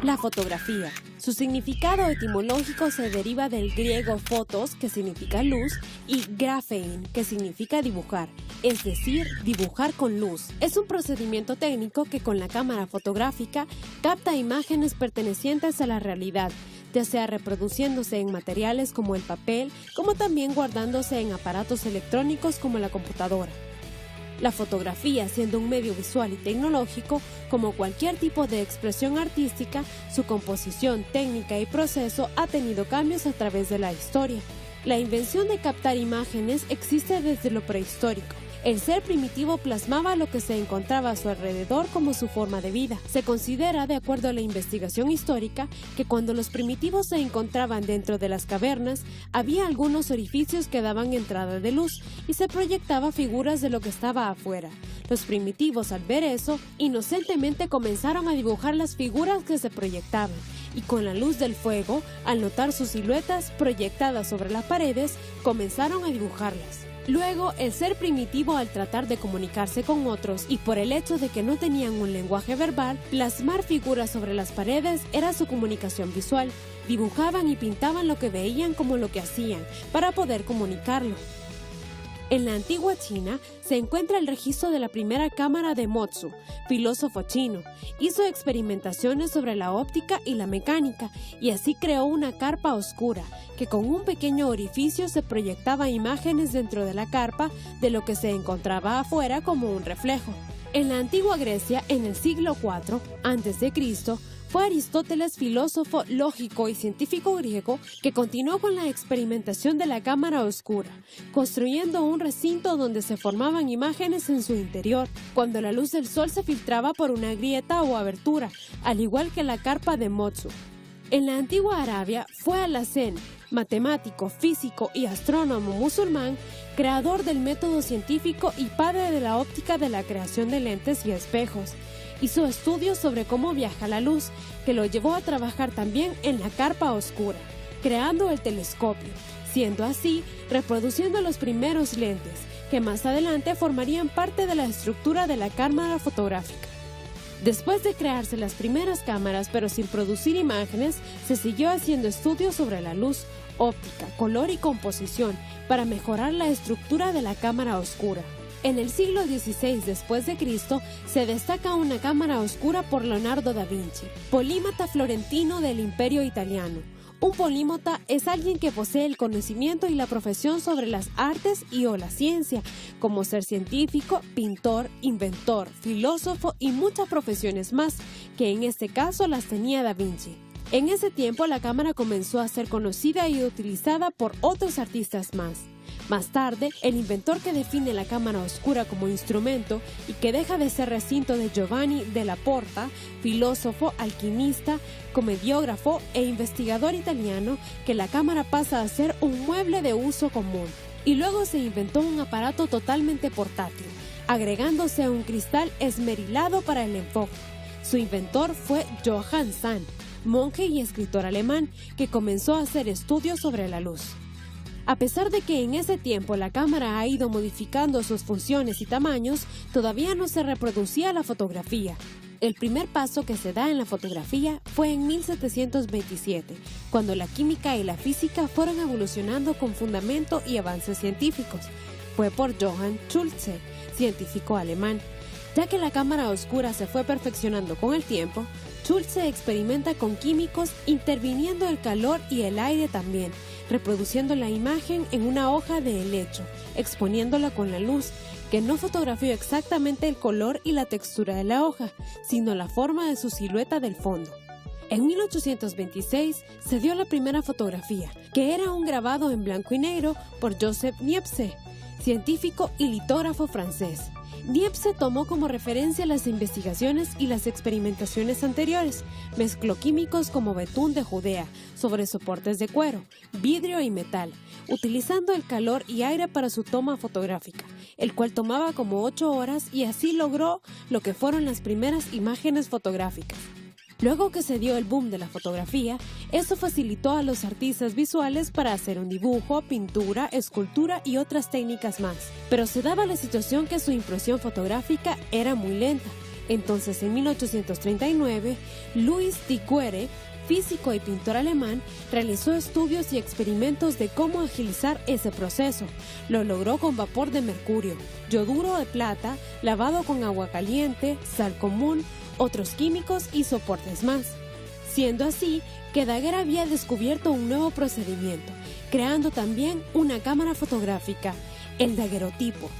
La fotografía. Su significado etimológico se deriva del griego photos, que significa luz, y graphein, que significa dibujar, es decir, dibujar con luz. Es un procedimiento técnico que con la cámara fotográfica capta imágenes pertenecientes a la realidad, ya sea reproduciéndose en materiales como el papel, como también guardándose en aparatos electrónicos como la computadora. La fotografía, siendo un medio visual y tecnológico, como cualquier tipo de expresión artística, su composición, técnica y proceso ha tenido cambios a través de la historia. La invención de captar imágenes existe desde lo prehistórico. El ser primitivo plasmaba lo que se encontraba a su alrededor como su forma de vida. Se considera, de acuerdo a la investigación histórica, que cuando los primitivos se encontraban dentro de las cavernas, había algunos orificios que daban entrada de luz y se proyectaba figuras de lo que estaba afuera. Los primitivos, al ver eso, inocentemente comenzaron a dibujar las figuras que se proyectaban, y con la luz del fuego, al notar sus siluetas proyectadas sobre las paredes, comenzaron a dibujarlas. Luego, el ser primitivo, al tratar de comunicarse con otros y por el hecho de que no tenían un lenguaje verbal, plasmar figuras sobre las paredes era su comunicación visual. Dibujaban y pintaban lo que veían como lo que hacían, para poder comunicarlo. En la antigua China se encuentra el registro de la primera cámara de Mo-Tzu, filósofo chino. Hizo experimentaciones sobre la óptica y la mecánica y así creó una carpa oscura que con un pequeño orificio se proyectaba imágenes dentro de la carpa de lo que se encontraba afuera como un reflejo. En la antigua Grecia, en el siglo IV a.C., fue Aristóteles, filósofo, lógico y científico griego, que continuó con la experimentación de la cámara oscura, construyendo un recinto donde se formaban imágenes en su interior, cuando la luz del sol se filtraba por una grieta o abertura, al igual que la carpa de Mo-Tzu. En la antigua Arabia fue Alhazen, matemático, físico y astrónomo musulmán, creador del método científico y padre de la óptica de la creación de lentes y espejos. Hizo estudios sobre cómo viaja la luz, que lo llevó a trabajar también en la carpa oscura, creando el telescopio, siendo así reproduciendo los primeros lentes, que más adelante formarían parte de la estructura de la cámara fotográfica. Después de crearse las primeras cámaras, pero sin producir imágenes, se siguió haciendo estudios sobre la luz, óptica, color y composición para mejorar la estructura de la cámara oscura. En el siglo XVI después de Cristo se destaca una cámara oscura por Leonardo da Vinci, polímata florentino del Imperio Italiano. Un polímata es alguien que posee el conocimiento y la profesión sobre las artes y o la ciencia, como ser científico, pintor, inventor, filósofo y muchas profesiones más, que en este caso las tenía da Vinci. En ese tiempo la cámara comenzó a ser conocida y utilizada por otros artistas más. Más tarde, el inventor que define la cámara oscura como instrumento y que deja de ser recinto de Giovanni della Porta, filósofo, alquimista, comediógrafo e investigador italiano, que la cámara pasa a ser un mueble de uso común. Y luego se inventó un aparato totalmente portátil, agregándose un cristal esmerilado para el enfoque. Su inventor fue Johann Sand, monje y escritor alemán, que comenzó a hacer estudios sobre la luz. A pesar de que en ese tiempo la cámara ha ido modificando sus funciones y tamaños, todavía no se reproducía la fotografía. El primer paso que se da en la fotografía fue en 1727, cuando la química y la física fueron evolucionando con fundamento y avances científicos. Fue por Johann Schulze, científico alemán. Ya que la cámara oscura se fue perfeccionando con el tiempo, Schulze experimenta con químicos interviniendo el calor y el aire también, reproduciendo la imagen en una hoja de helecho, exponiéndola con la luz, que no fotografió exactamente el color y la textura de la hoja, sino la forma de su silueta del fondo. En 1826 se dio la primera fotografía, que era un grabado en blanco y negro por Joseph Niepce, científico y litógrafo francés. Niepce tomó como referencia las investigaciones y las experimentaciones anteriores. Mezcló químicos como betún de Judea sobre soportes de cuero, vidrio y metal, utilizando el calor y aire para su toma fotográfica, el cual tomaba como 8 horas y así logró lo que fueron las primeras imágenes fotográficas. Luego que se dio el boom de la fotografía, eso facilitó a los artistas visuales para hacer un dibujo, pintura, escultura y otras técnicas más. Pero se daba la situación que su impresión fotográfica era muy lenta. Entonces, en 1839, Louis de Guerre, físico y pintor alemán, realizó estudios y experimentos de cómo agilizar ese proceso. Lo logró con vapor de mercurio, yoduro de plata, lavado con agua caliente, sal común, otros químicos y soportes más. Siendo así que Daguerre había descubierto un nuevo procedimiento, creando también una cámara fotográfica, el daguerrotipo.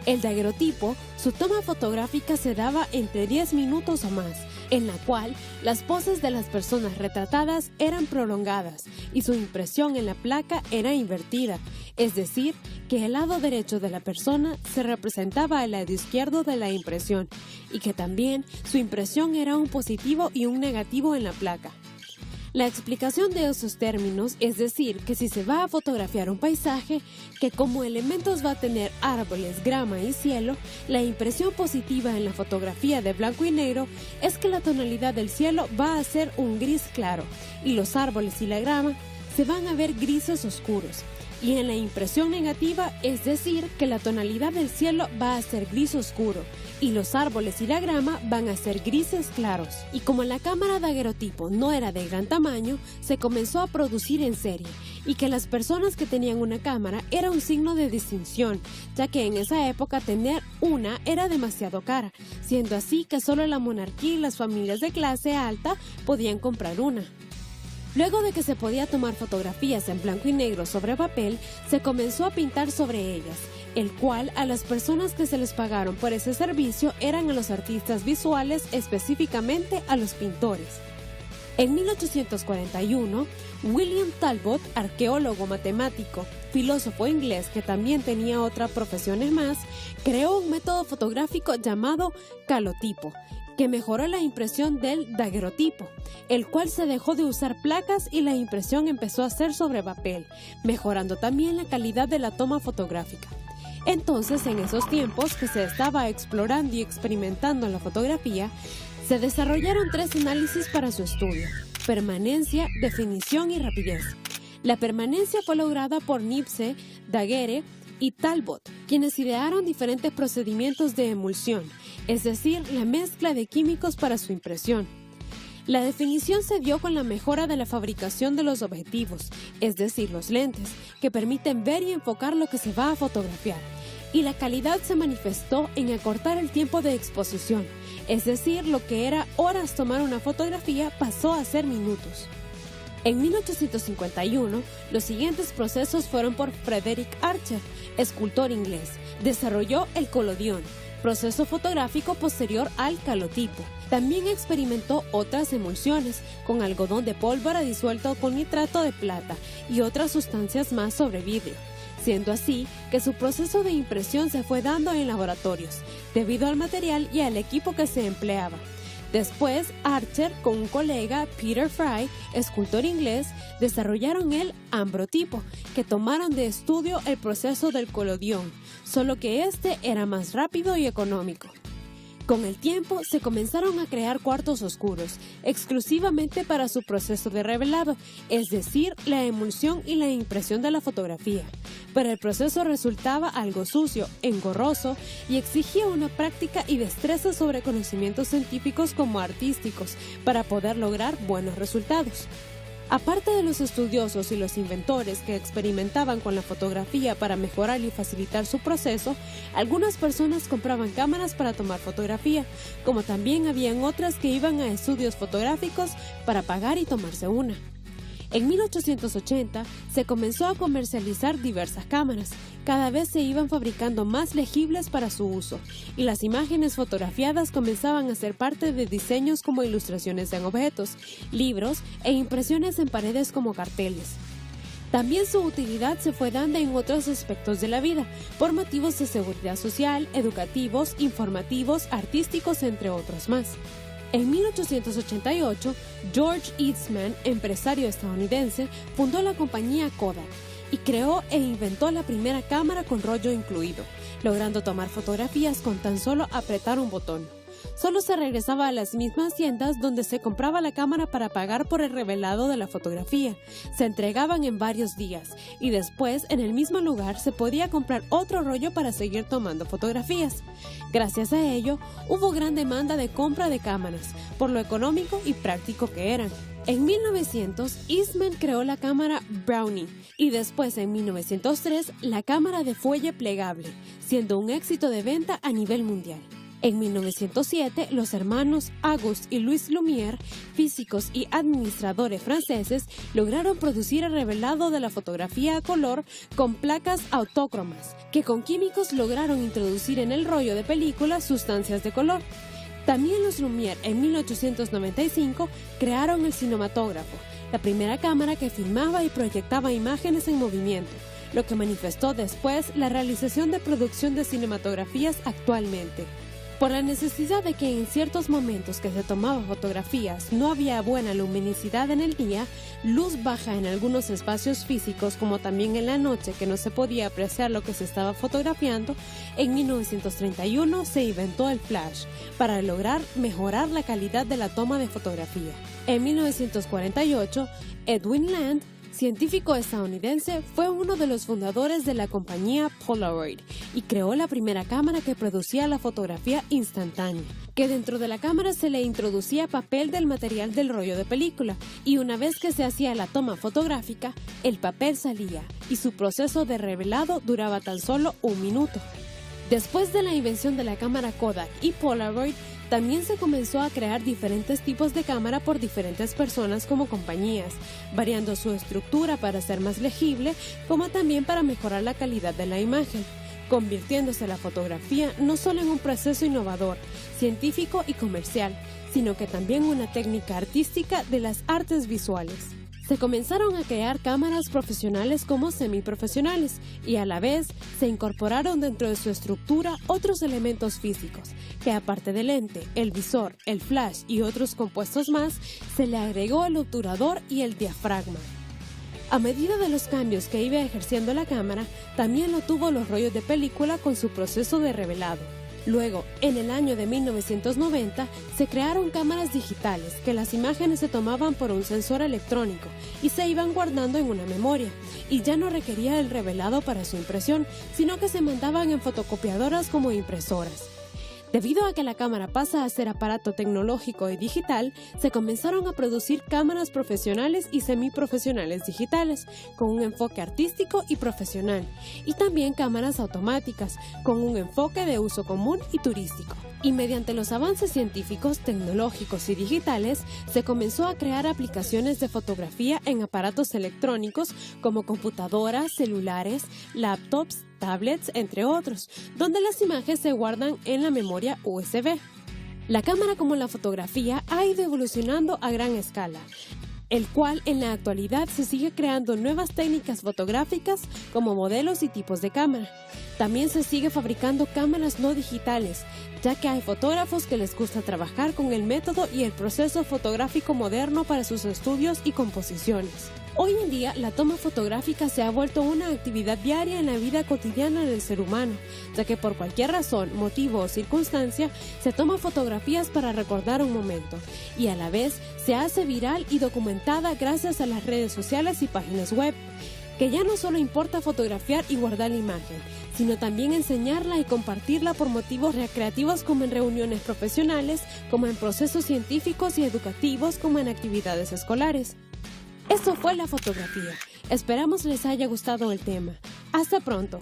El daguerrotipo, su toma fotográfica se daba entre 10 minutos o más, en la cual las poses de las personas retratadas eran prolongadas y su impresión en la placa era invertida, es decir, que el lado derecho de la persona se representaba al lado izquierdo de la impresión y que también su impresión era un positivo y un negativo en la placa. La explicación de esos términos es decir que si se va a fotografiar un paisaje que como elementos va a tener árboles, grama y cielo, la impresión positiva en la fotografía de blanco y negro es que la tonalidad del cielo va a ser un gris claro y los árboles y la grama se van a ver grises oscuros. Y en la impresión negativa, es decir, que la tonalidad del cielo va a ser gris oscuro y los árboles y la grama van a ser grises claros. Y como la cámara daguerrotipo no era de gran tamaño, se comenzó a producir en serie y que las personas que tenían una cámara era un signo de distinción, ya que en esa época tener una era demasiado cara, siendo así que solo la monarquía y las familias de clase alta podían comprar una. Luego de que se podía tomar fotografías en blanco y negro sobre papel, se comenzó a pintar sobre ellas, el cual a las personas que se les pagaron por ese servicio eran a los artistas visuales, específicamente a los pintores. En 1841, William Talbot, arqueólogo matemático, filósofo inglés que también tenía otras profesiones más, creó un método fotográfico llamado calotipo, que mejoró la impresión del daguerrotipo, el cual se dejó de usar placas y la impresión empezó a ser sobre papel, mejorando también la calidad de la toma fotográfica. Entonces, en esos tiempos que se estaba explorando y experimentando en la fotografía, se desarrollaron 3 análisis para su estudio: permanencia, definición y rapidez. La permanencia fue lograda por Niepce, Daguerre y Talbot, quienes idearon diferentes procedimientos de emulsión, es decir, la mezcla de químicos para su impresión. La definición se dio con la mejora de la fabricación de los objetivos, es decir, los lentes, que permiten ver y enfocar lo que se va a fotografiar. Y la calidad se manifestó en acortar el tiempo de exposición, es decir, lo que era horas tomar una fotografía pasó a ser minutos. En 1851, los siguientes procesos fueron por Frederick Archer, escultor inglés. Desarrolló el colodión, proceso fotográfico posterior al calotipo. También experimentó otras emulsiones, con algodón de pólvora disuelto con nitrato de plata y otras sustancias más sobre vidrio, siendo así que su proceso de impresión se fue dando en laboratorios, debido al material y al equipo que se empleaba. Después, Archer, con un colega, Peter Fry, escultor inglés, desarrollaron el ambrotipo, que tomaron de estudio el proceso del colodión, solo que este era más rápido y económico. Con el tiempo, se comenzaron a crear cuartos oscuros, exclusivamente para su proceso de revelado, es decir, la emulsión y la impresión de la fotografía. Pero el proceso resultaba algo sucio, engorroso y exigía una práctica y destreza sobre conocimientos científicos como artísticos para poder lograr buenos resultados. Aparte de los estudiosos y los inventores que experimentaban con la fotografía para mejorar y facilitar su proceso, algunas personas compraban cámaras para tomar fotografía, como también habían otras que iban a estudios fotográficos para pagar y tomarse una. En 1880 se comenzó a comercializar diversas cámaras. Cada vez se iban fabricando más legibles para su uso y las imágenes fotografiadas comenzaban a ser parte de diseños como ilustraciones en objetos, libros e impresiones en paredes como carteles. También su utilidad se fue dando en otros aspectos de la vida, por motivos de seguridad social, educativos, informativos, artísticos, entre otros más. En 1888, George Eastman, empresario estadounidense, fundó la compañía Kodak y creó e inventó la primera cámara con rollo incluido, logrando tomar fotografías con tan solo apretar un botón. Solo se regresaba a las mismas tiendas donde se compraba la cámara para pagar por el revelado de la fotografía. Se entregaban en varios días y después en el mismo lugar se podía comprar otro rollo para seguir tomando fotografías. Gracias a ello, hubo gran demanda de compra de cámaras, por lo económico y práctico que eran. En 1900, Eastman creó la cámara Brownie y después en 1903 la cámara de fuelle plegable, siendo un éxito de venta a nivel mundial. En 1907, los hermanos Auguste y Louis Lumière, físicos y administradores franceses, lograron producir el revelado de la fotografía a color con placas autócromas, que con químicos lograron introducir en el rollo de película sustancias de color. También los Lumière en 1895 crearon el cinematógrafo, la primera cámara que filmaba y proyectaba imágenes en movimiento, lo que manifestó después la realización de producción de cinematografías actualmente. Por la necesidad de que en ciertos momentos que se tomaban fotografías no había buena luminosidad en el día, luz baja en algunos espacios físicos como también en la noche que no se podía apreciar lo que se estaba fotografiando, en 1931 se inventó el flash para lograr mejorar la calidad de la toma de fotografía. En 1948, Edwin Land, científico estadounidense, fue uno de los fundadores de la compañía Polaroid y creó la primera cámara que producía la fotografía instantánea, que dentro de la cámara se le introducía papel del material del rollo de película y una vez que se hacía la toma fotográfica, el papel salía y su proceso de revelado duraba tan solo 1 minuto. Después de la invención de la cámara Kodak y Polaroid, también se comenzó a crear diferentes tipos de cámara por diferentes personas como compañías, variando su estructura para ser más legible, como también para mejorar la calidad de la imagen, convirtiéndose la fotografía no solo en un proceso innovador, científico y comercial, sino que también una técnica artística de las artes visuales. Se comenzaron a crear cámaras profesionales como semiprofesionales y a la vez se incorporaron dentro de su estructura otros elementos físicos, que aparte del lente, el visor, el flash y otros compuestos más, se le agregó el obturador y el diafragma. A medida de los cambios que iba ejerciendo la cámara, también lo tuvo los rollos de película con su proceso de revelado. Luego, en el año de 1990, se crearon cámaras digitales que las imágenes se tomaban por un sensor electrónico y se iban guardando en una memoria, y ya no requería el revelado para su impresión, sino que se mandaban en fotocopiadoras como impresoras. Debido a que la cámara pasa a ser aparato tecnológico y digital, se comenzaron a producir cámaras profesionales y semiprofesionales digitales, con un enfoque artístico y profesional, y también cámaras automáticas, con un enfoque de uso común y turístico. Y mediante los avances científicos, tecnológicos y digitales, se comenzó a crear aplicaciones de fotografía en aparatos electrónicos como computadoras, celulares, laptops, tablets, entre otros, donde las imágenes se guardan en la memoria USB. La cámara, como la fotografía, ha ido evolucionando a gran escala, el cual en la actualidad se sigue creando nuevas técnicas fotográficas como modelos y tipos de cámara. También se sigue fabricando cámaras no digitales, ya que hay fotógrafos que les gusta trabajar con el método y el proceso fotográfico moderno para sus estudios y composiciones. Hoy en día, la toma fotográfica se ha vuelto una actividad diaria en la vida cotidiana del ser humano, ya que por cualquier razón, motivo o circunstancia, se toman fotografías para recordar un momento, y a la vez se hace viral y documentada gracias a las redes sociales y páginas web, que ya no solo importa fotografiar y guardar la imagen, sino también enseñarla y compartirla por motivos recreativos como en reuniones profesionales, como en procesos científicos y educativos, como en actividades escolares. Esto fue la fotografía. Esperamos les haya gustado el tema. Hasta pronto.